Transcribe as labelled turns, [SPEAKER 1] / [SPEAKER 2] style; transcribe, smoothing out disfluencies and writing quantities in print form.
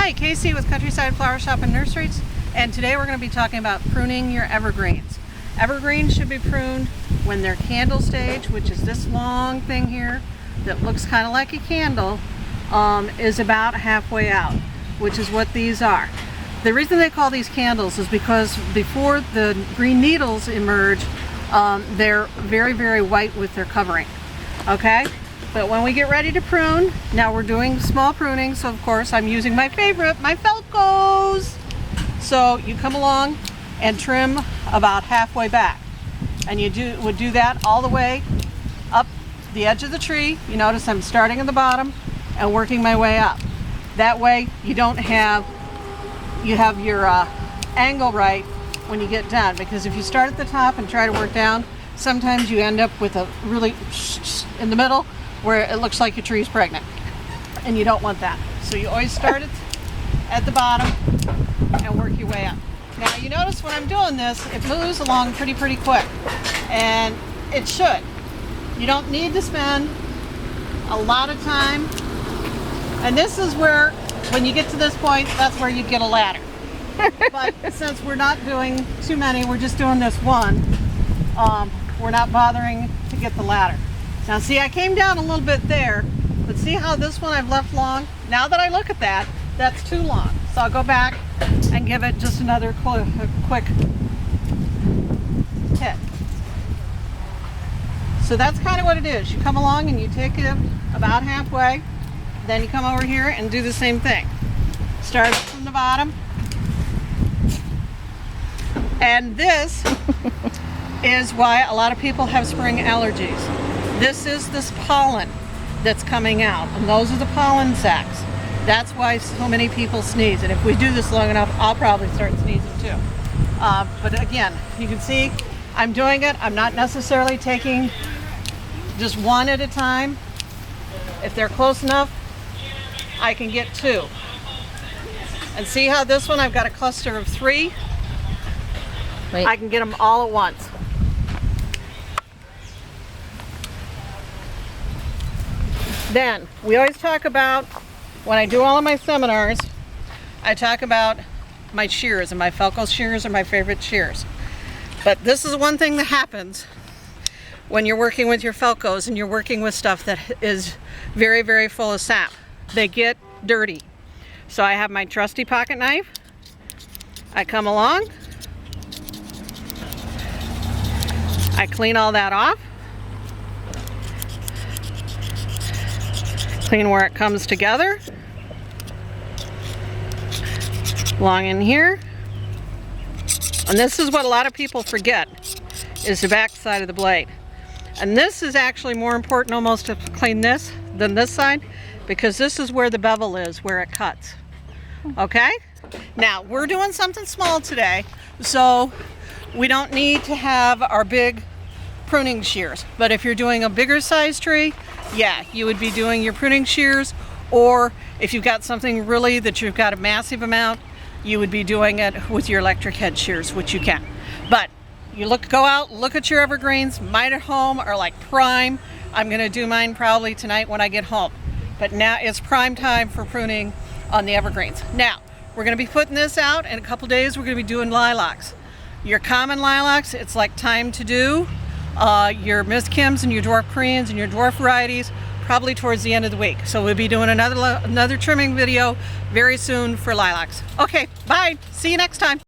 [SPEAKER 1] Hi, Casey with Countryside Flower Shop and Nurseries, and today we're going to be talking about pruning your evergreens. Evergreens should be pruned when they're candle stage, which is this long thing here that looks kind of like a candle, is about halfway out, which is what these are. The reason they call these candles is because before the green needles emerge, they're very, very white with their covering. Okay? But when we get ready to prune, now we're doing small pruning, so of course I'm using my favorite, my Felcos. So you come along and trim about halfway back. And you would do that all the way up the edge of the tree. You notice I'm starting at the bottom and working my way up. That way you have your angle right when you get done, because if you start at the top and try to work down, sometimes you end up with a really in the middle where it looks like your tree's pregnant, and you don't want that. So you always start at the bottom and work your way up. Now you notice when I'm doing this, it moves along pretty quick, and it should. You don't need to spend a lot of time, and this is where, when you get to this point, that's where you get a ladder. But since we're not doing too many, we're just doing this one, we're not bothering to get the ladder. Now see, I came down a little bit there, but see how this one I've left long? Now that I look at that, that's too long. So I'll go back and give it just another quick hit. So that's kind of what it is. You come along and you take it about halfway, then you come over here and do the same thing. Start from the bottom. And this is why a lot of people have spring allergies. This is this pollen that's coming out, and those are the pollen sacs. That's why so many people sneeze, and if we do this long enough, I'll probably start sneezing too. But again, you can see I'm doing it. I'm not necessarily taking just one at a time. If they're close enough, I can get two. And see how this one, I've got a cluster of 3.
[SPEAKER 2] Wait.
[SPEAKER 1] I can get them all at once. Then, we always talk about, when I do all of my seminars, I talk about my shears, and my Felco shears are my favorite shears. But this is one thing that happens when you're working with your Felcos and you're working with stuff that is very, very full of sap. They get dirty. So I have my trusty pocket knife. I come along. I clean all that off. Clean where it comes together. Along in here. And this is what a lot of people forget, is the back side of the blade. And this is actually more important almost to clean this than this side, because this is where the bevel is, where it cuts. Okay? Now, we're doing something small today, so we don't need to have our big pruning shears. But if you're doing a bigger size tree, yeah, you would be doing your pruning shears, or if you've got something really that you've got a massive amount, you would be doing it with your electric head shears, which you can. But you go out, look at your evergreens. Mine at home are like prime. I'm gonna do mine probably tonight when I get home. But now it's prime time for pruning on the evergreens. Now, we're gonna be putting this out in a couple days. We're gonna be doing lilacs. Your common lilacs, it's like time to do. Your Miss Kims and your dwarf Koreans and your dwarf varieties probably towards the end of the week. So we'll be doing another trimming video very soon for lilacs. Okay, bye. See you next time.